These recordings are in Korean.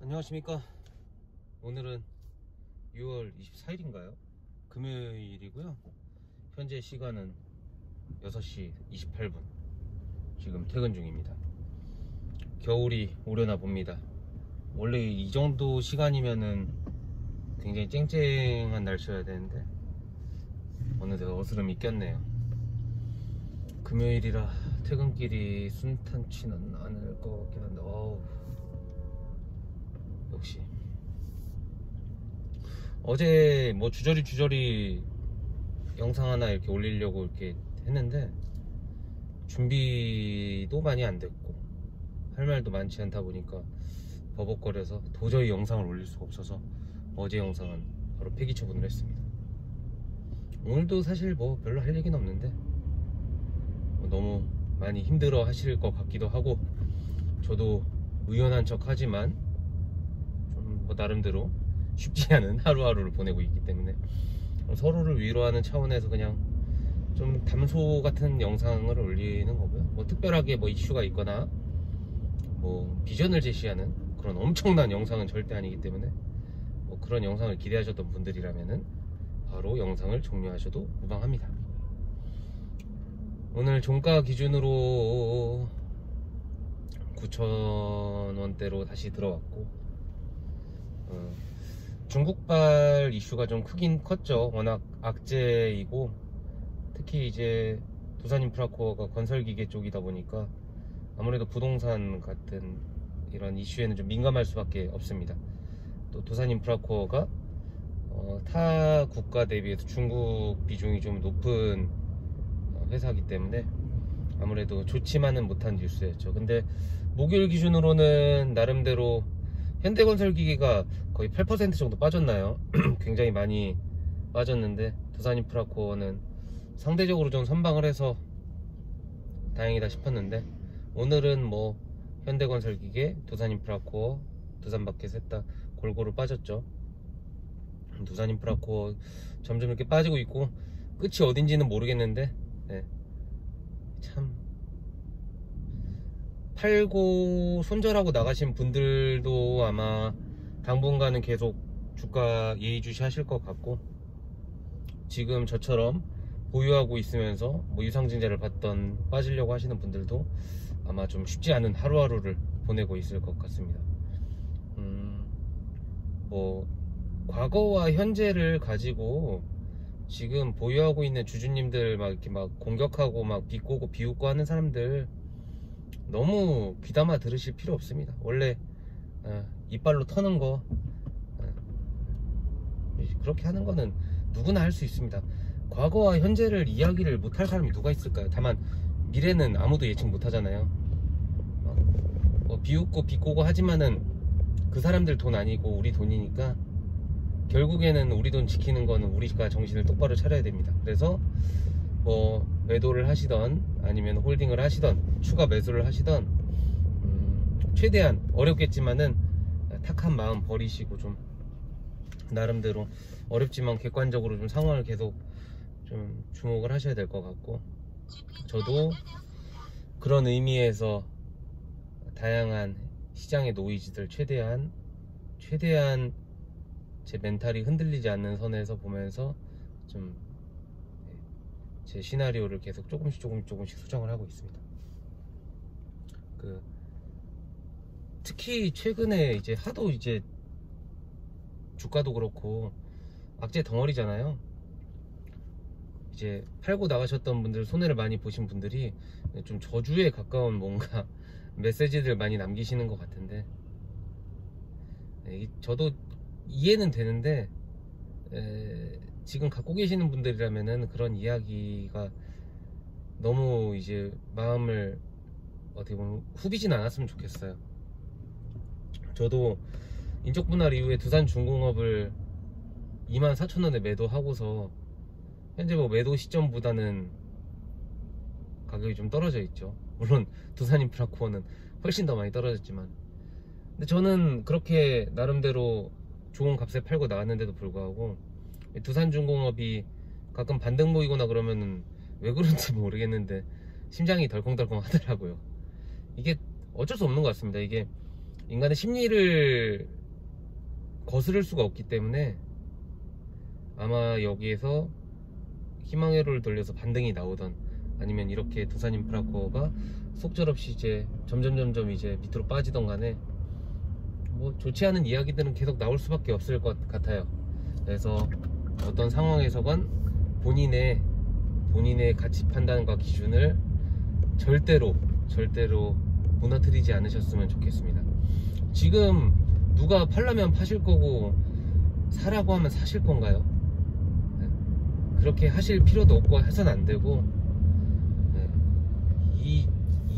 안녕하십니까. 오늘은 6월 24일인가요? 금요일이고요. 현재 시간은 6시 28분. 지금 퇴근 중입니다. 겨울이 오려나 봅니다. 원래 이 정도 시간이면은 굉장히 쨍쨍한 날씨여야 되는데 어느새 어스름이 꼈네요. 금요일이라 퇴근길이 순탄치는 않을 것 같긴 한데 역시 어제 뭐 주저리 영상 하나 이렇게 올리려고 이렇게 했는데 준비도 많이 안 됐고 할 말도 많지 않다 보니까 버벅거려서 도저히 영상을 올릴 수가 없어서 어제 영상은 바로 폐기 처분을 했습니다. 오늘도 사실 뭐 별로 할 얘기는 없는데 너무 많이 힘들어 하실 것 같기도 하고 저도 의연한 척 하지만 좀 뭐 나름대로 쉽지 않은 하루하루를 보내고 있기 때문에 서로를 위로하는 차원에서 그냥 좀 담소 같은 영상을 올리는 거고요. 뭐 특별하게 뭐 이슈가 있거나 뭐 비전을 제시하는 그런 엄청난 영상은 절대 아니기 때문에 뭐 그런 영상을 기대하셨던 분들이라면은 바로 영상을 종료하셔도 무방합니다. 오늘 종가 기준으로 9,000원대로 다시 들어왔고 중국발 이슈가 좀 크긴 컸죠. 워낙 악재이고 특히 이제 두산인프라코어가 건설기계 쪽이다 보니까 아무래도 부동산 같은 이런 이슈에는 좀 민감할 수밖에 없습니다. 또 두산인프라코어가 타 국가 대비해서 중국 비중이 좀 높은 회사이기 때문에 아무래도 좋지만은 못한 뉴스였죠. 근데 목요일 기준으로는 나름대로 현대건설기계가 거의 8% 정도 빠졌나요? 굉장히 많이 빠졌는데 두산인프라코어는 상대적으로 좀 선방을 해서 다행이다 싶었는데 오늘은 뭐 현대건설기계, 두산인프라코어, 두산바켓 셋 다 골고루 빠졌죠. 두산인프라코어 점점 이렇게 빠지고 있고 끝이 어딘지는 모르겠는데 참 팔고 손절하고 나가신 분들도 아마 당분간은 계속 주가 예의주시 하실 것 같고 지금 저처럼 보유하고 있으면서 뭐 유상증자를 받던 빠지려고 하시는 분들도 아마 좀 쉽지 않은 하루하루를 보내고 있을 것 같습니다. 뭐 과거와 현재를 가지고 지금 보유하고 있는 주주님들 막 이렇게 막 공격하고 막 비꼬고 비웃고 하는 사람들 너무 귀담아 들으실 필요 없습니다. 원래 이빨로 터는 거 그렇게 하는 거는 누구나 할 수 있습니다. 과거와 현재를 이야기를 못할 사람이 누가 있을까요? 다만 미래는 아무도 예측 못하잖아요. 뭐 비웃고 비꼬고 하지만은 그 사람들 돈 아니고 우리 돈이니까 결국에는 우리 돈 지키는 거는 우리가 정신을 똑바로 차려야 됩니다. 그래서 뭐 매도를 하시던 아니면 홀딩을 하시던 추가 매수를 하시던 최대한 어렵겠지만은 탁한 마음 버리시고 좀 나름대로 어렵지만 객관적으로 좀 상황을 계속 좀 주목을 하셔야 될 것 같고 저도 그런 의미에서 다양한 시장의 노이즈들 최대한 제 멘탈이 흔들리지 않는 선에서 보면서 좀 제 시나리오를 계속 조금씩 수정을 하고 있습니다. 특히 최근에 이제 하도 이제 주가도 그렇고 악재 덩어리잖아요. 이제 팔고 나가셨던 분들 손해를 많이 보신 분들이 좀 저주에 가까운 뭔가 메시지들 많이 남기시는 것 같은데 저도 이해는 되는데 지금 갖고 계시는 분들이라면은 그런 이야기가 너무 이제 마음을 어떻게 보면 후비진 않았으면 좋겠어요. 저도 인적 분할 이후에 두산중공업을 24,000원에 매도하고서 현재 뭐 매도 시점보다는 가격이 좀 떨어져 있죠. 물론 두산인프라코어는 훨씬 더 많이 떨어졌지만 근데 저는 그렇게 나름대로 좋은 값에 팔고 나왔는데도 불구하고 두산중공업이 가끔 반등 보이거나 그러면은 왜 그런지 모르겠는데 심장이 덜컹덜컹 하더라고요. 이게 어쩔 수 없는 것 같습니다. 이게 인간의 심리를 거스를 수가 없기 때문에 아마 여기에서 희망회로를 돌려서 반등이 나오던, 아니면 이렇게 두산인프라코어가 속절없이 이제 점점 이제 밑으로 빠지던 간에 뭐 좋지 않은 이야기들은 계속 나올 수밖에 없을 것 같아요. 그래서 어떤 상황에서건 본인의 가치 판단과 기준을 절대로 무너뜨리지 않으셨으면 좋겠습니다. 지금 누가 팔려면 파실 거고 사라고 하면 사실 건가요? 그렇게 하실 필요도 없고 해서는 안 되고,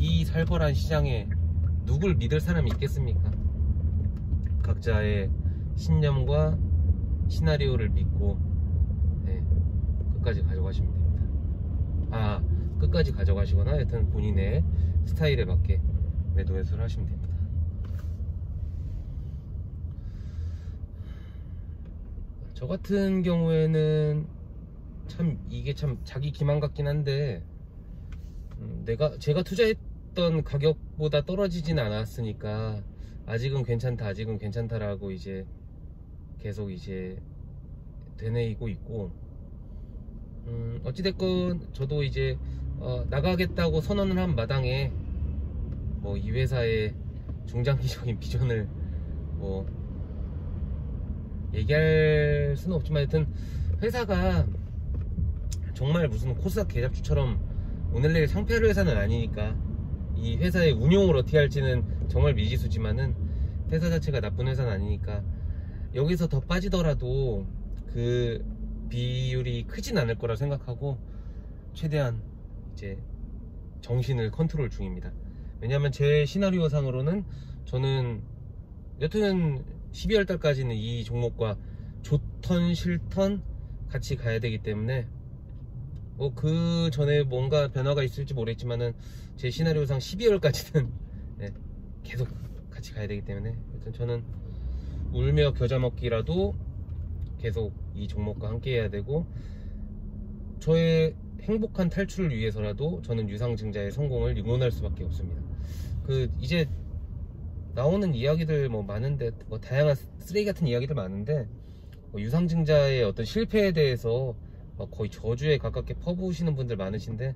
이 살벌한 시장에 누굴 믿을 사람이 있겠습니까? 각자의 신념과 시나리오를 믿고 끝까지 가져가시면 됩니다. 끝까지 가져가시거나 하여튼 본인의 스타일에 맞게 매도 매수를 하시면 됩니다. 저 같은 경우에는 이게 참 자기 기만 같긴 한데, 제가 투자했던 가격보다 떨어지진 않았으니까 아직은 괜찮다라고 이제 계속 이제 되뇌이고 있고, 어찌됐건 저도 이제 나가겠다고 선언을 한 마당에 뭐 이 회사의 중장기적인 비전을 뭐 얘기할 수는 없지만, 하여튼 회사가 정말 무슨 코스닥 개잡주처럼 오늘 내일 상패할 회사는 아니니까, 이 회사의 운용을 어떻게 할지는 정말 미지수지만은 회사 자체가 나쁜 회사는 아니니까 여기서 더 빠지더라도 그 비율이 크진 않을 거라 생각하고 최대한 이제 정신을 컨트롤 중입니다. 왜냐하면 제 시나리오 상으로는 저는 여튼 12월 달까지는 이 종목과 좋던 싫던 같이 가야 되기 때문에, 뭐 그 전에 뭔가 변화가 있을지 모르겠지만은 제 시나리오상 12월까지는 계속 같이 가야 되기 때문에, 여튼 저는 울며 겨자 먹기라도 계속 이 종목과 함께 해야 되고, 저의 행복한 탈출을 위해서라도 저는 유상증자의 성공을 응원할 수밖에 없습니다. 이제 나오는 이야기들 뭐 많은데, 뭐 다양한 쓰레기 같은 이야기들 많은데, 유상증자의 어떤 실패에 대해서 거의 저주에 가깝게 퍼부으시는 분들 많으신데,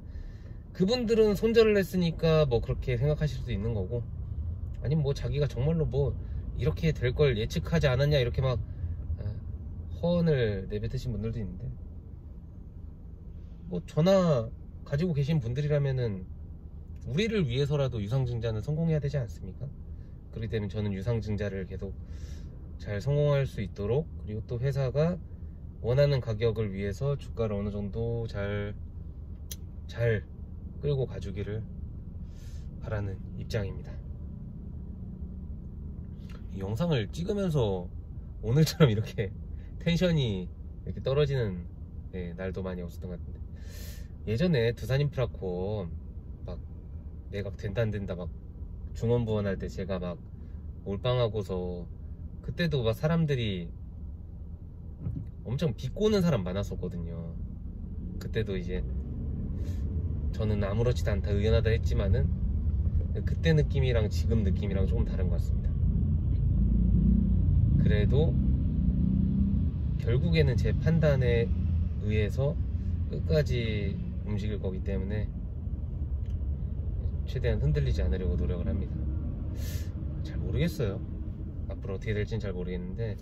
그분들은 손절을 했으니까 뭐 그렇게 생각하실 수도 있는 거고, 아니면 뭐 자기가 정말로 뭐 이렇게 될 걸 예측하지 않았냐 이렇게 막 허언을 내뱉으신 분들도 있는데, 뭐 저나 가지고 계신 분들이라면은 우리를 위해서라도 유상증자는 성공해야 되지 않습니까? 그렇기 때문에 저는 유상증자를 계속 잘 성공할 수 있도록, 그리고 또 회사가 원하는 가격을 위해서 주가를 어느 정도 잘 끌고 가주기를 바라는 입장입니다. 이 영상을 찍으면서 오늘처럼 이렇게 텐션이 이렇게 떨어지는 날도 많이 없었던 것 같은데, 예전에 두산인프라코어 막 매각 된다 안 된다 막 중원부원할 때 제가 막 몰빵하고서, 그때도 막 사람들이 엄청 비꼬는 사람 많았었거든요. 그때도 이제 저는 아무렇지도 않다, 의연하다 했지만은 그때 느낌이랑 지금 느낌이랑 조금 다른 것 같습니다. 그래도 결국에는 제 판단에 의해서 끝까지 움직일 거기 때문에 최대한 흔들리지 않으려고 노력을 합니다. 잘 모르겠어요. 앞으로 어떻게 될지는 잘 모르겠는데,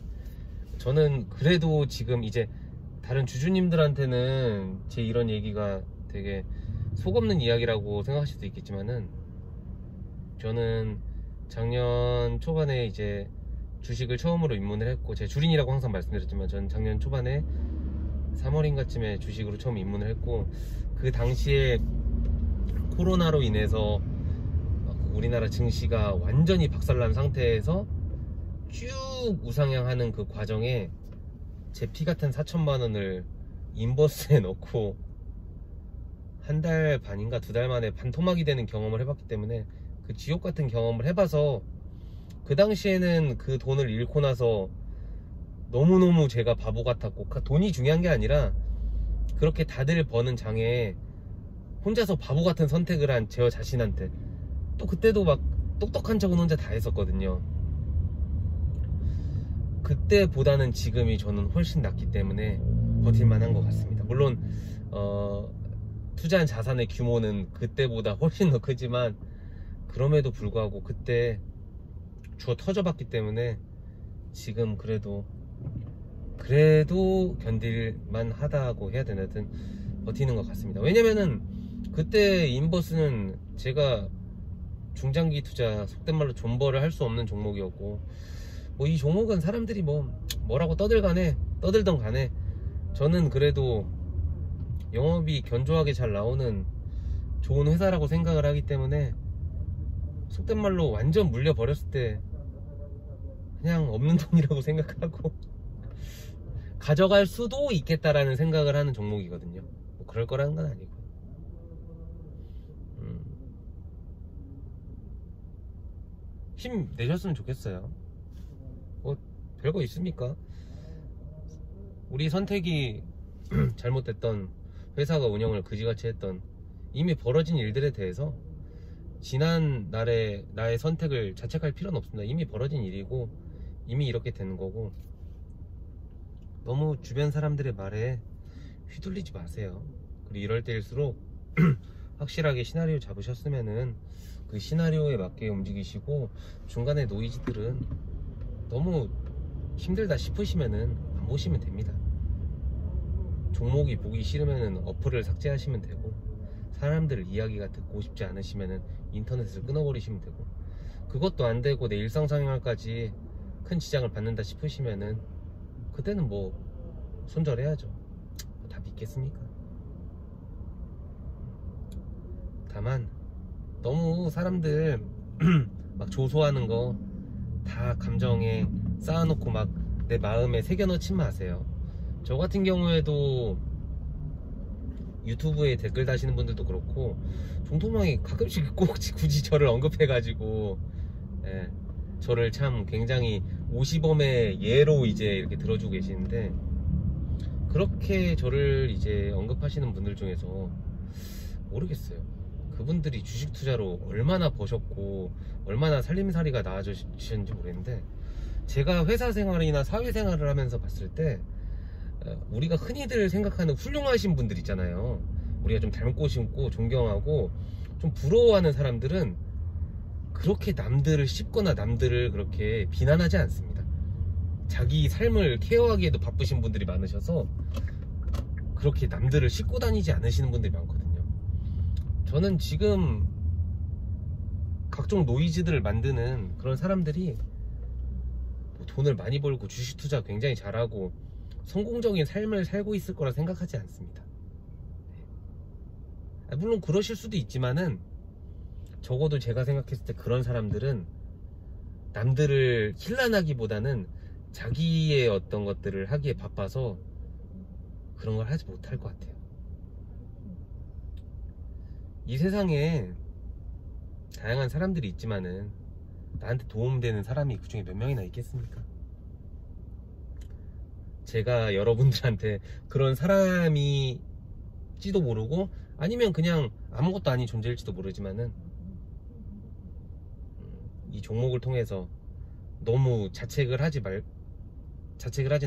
저는 그래도 지금 이제 다른 주주님들한테는 제 이런 얘기가 되게 속없는 이야기라고 생각하실 수도 있겠지만은, 저는 작년 초반에 이제 주식을 처음으로 입문을 했고, 제 주린이라고 항상 말씀드렸지만 저는 작년 초반에 3월인가쯤에 주식으로 처음 입문을 했고, 그 당시에 코로나로 인해서 우리나라 증시가 완전히 박살난 상태에서 쭉 우상향하는 그 과정에 제 피 같은 4천만원을 인버스에 넣고 한 달 반인가 2달 만에 반토막이 되는 경험을 해봤기 때문에, 그 지옥 같은 경험을 해봐서 그 당시에는 그 돈을 잃고 나서 너무너무 제가 바보 같았고, 돈이 중요한 게 아니라 그렇게 다들 버는 장에 혼자서 바보 같은 선택을 한 제 자신한테, 또 그때도 막 똑똑한 척은 혼자 다 했었거든요. 그때보다는 지금이 저는 훨씬 낫기 때문에 버틸만한 것 같습니다. 물론 투자한 자산의 규모는 그때보다 훨씬 더 크지만 그럼에도 불구하고 그때 주워 터져봤기 때문에 지금 그래도 견딜만 하다고 해야 되나, 하여튼 버티는 것 같습니다. 왜냐면은 그때 인버스는 제가 중장기 투자, 속된 말로 존버를 할 수 없는 종목이었고, 뭐 이 종목은 사람들이 뭐라고 떠들던 간에 저는 그래도 영업이 견조하게 잘 나오는 좋은 회사라고 생각을 하기 때문에, 속된 말로 완전 물려버렸을 때 그냥 없는 돈이라고 생각하고 가져갈 수도 있겠다라는 생각을 하는 종목이거든요. 뭐 그럴 거라는 건 아니고. 힘 내셨으면 좋겠어요. 뭐 별거 있습니까? 우리 선택이 잘못됐던, 회사가 운영을 그지같이 했던 이미 벌어진 일들에 대해서 지난 날에 나의 선택을 자책할 필요는 없습니다. 이미 벌어진 일이고 이미 이렇게 되는 거고, 너무 주변 사람들의 말에 휘둘리지 마세요. 그리고 이럴 때일수록 확실하게 시나리오 잡으셨으면은 그 시나리오에 맞게 움직이시고, 중간에 노이즈들은 너무 힘들다 싶으시면은 안 보시면 됩니다. 종목이 보기 싫으면은 어플을 삭제하시면 되고, 사람들 이야기가 듣고 싶지 않으시면은 인터넷을 끊어버리시면 되고, 그것도 안 되고 내 일상생활까지 큰 지장을 받는다 싶으시면은 그때는 뭐 손절해야죠. 다 믿겠습니까? 다만 너무 사람들 막 조소하는 거 다 감정에 쌓아놓고 막 내 마음에 새겨넣지 마세요. 저 같은 경우에도 유튜브에 댓글 다시는 분들도 그렇고, 종토망이 가끔씩 꼭 굳이 저를 언급해가지고, 저를 참 굉장히 오시범의 예로 이제 이렇게 들어주고 계시는데, 그렇게 저를 이제 언급하시는 분들 중에서 모르겠어요. 그분들이 주식 투자로 얼마나 버셨고 얼마나 살림살이가 나아지셨는지 모르겠는데, 제가 회사 생활이나 사회생활을 하면서 봤을 때 우리가 흔히들 생각하는 훌륭하신 분들 있잖아요. 우리가 좀 닮고 싶고 존경하고 좀 부러워하는 사람들은 그렇게 남들을 씹거나 남들을 그렇게 비난하지 않습니다. 자기 삶을 케어하기에도 바쁘신 분들이 많으셔서 그렇게 남들을 씹고 다니지 않으시는 분들이 많거든요. 저는 지금 각종 노이즈들을 만드는 그런 사람들이 뭐 돈을 많이 벌고 주식 투자 굉장히 잘하고 성공적인 삶을 살고 있을 거라 생각하지 않습니다. 물론 그러실 수도 있지만은, 적어도 제가 생각했을 때 그런 사람들은 남들을 힐난하기보다는 자기의 어떤 것들을 하기에 바빠서 그런 걸 하지 못할 것 같아요. 이 세상에 다양한 사람들이 있지만은 나한테 도움되는 사람이 그 중에 몇 명이나 있겠습니까? 제가 여러분들한테 그런 사람이지도 모르고, 아니면 그냥 아무것도 아닌 존재일지도 모르지만은, 이 종목을 통해서 너무 자책을 하진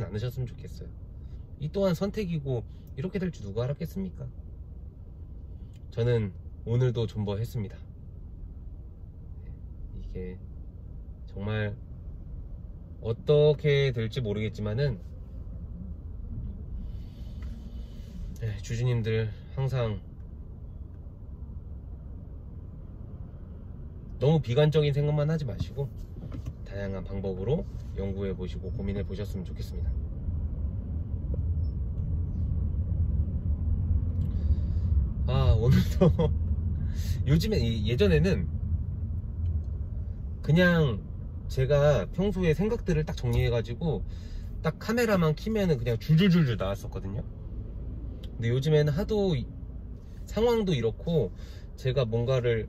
않으셨으면 좋겠어요. 이 또한 선택이고 이렇게 될 줄 누가 알았겠습니까? 저는 오늘도 존버했습니다. 이게 정말 어떻게 될지 모르겠지만은, 주주님들 항상 너무 비관적인 생각만 하지 마시고 다양한 방법으로 연구해 보시고 고민해 보셨으면 좋겠습니다. 오늘도 요즘에, 예전에는 그냥 제가 평소에 생각들을 딱 정리해 가지고 딱 카메라만 키면은 그냥 줄줄줄줄 나왔었거든요. 근데 요즘에는 하도 상황도 이렇고 제가 뭔가를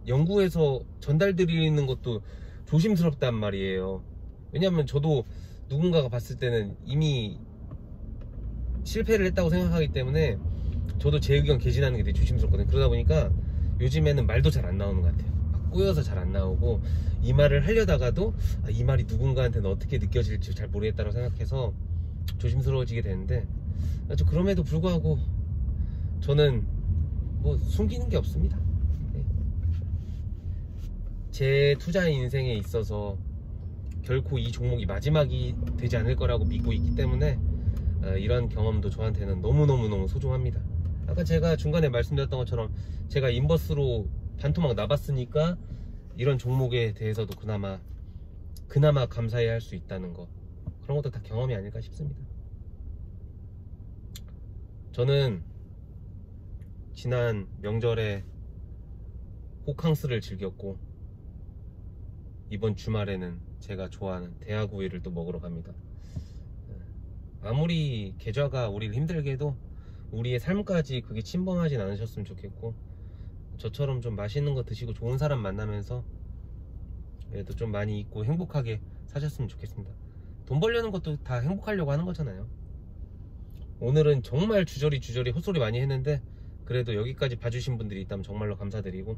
연구해서 전달드리는 것도 조심스럽단 말이에요. 왜냐면 저도 누군가가 봤을 때는 이미 실패를 했다고 생각하기 때문에 저도 제 의견 개진하는 게 되게 조심스럽거든요. 그러다 보니까 요즘에는 말도 잘 안 나오는 것 같아요. 막 꼬여서 잘 안 나오고, 이 말을 하려다가도 이 말이 누군가한테는 어떻게 느껴질지 잘 모르겠다고 생각해서 조심스러워지게 되는데, 그럼에도 불구하고 저는 뭐 숨기는 게 없습니다. 네. 제 투자 인생에 있어서 결코 이 종목이 마지막이 되지 않을 거라고 믿고 있기 때문에 이런 경험도 저한테는 너무너무 소중합니다. 아까 제가 중간에 말씀드렸던 것처럼 제가 인버스로 반토막 나봤으니까 이런 종목에 대해서도 그나마 감사해야 할 수 있다는 거, 그런 것도 다 경험이 아닐까 싶습니다. 저는 지난 명절에 호캉스를 즐겼고, 이번 주말에는 제가 좋아하는 대하구이를 또 먹으러 갑니다. 아무리 계좌가 우리를 힘들게 해도 우리의 삶까지 그게 침범하진 않으셨으면 좋겠고, 저처럼 좀 맛있는 거 드시고 좋은 사람 만나면서 그래도 좀 많이 있고 행복하게 사셨으면 좋겠습니다. 돈 벌려는 것도 다 행복하려고 하는 거잖아요. 오늘은 정말 주저리 헛소리 많이 했는데, 그래도 여기까지 봐주신 분들이 있다면 정말로 감사드리고,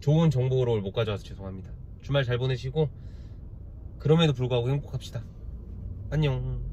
좋은 정보를 못 가져와서 죄송합니다. 주말 잘 보내시고 그럼에도 불구하고 행복합시다. 안녕.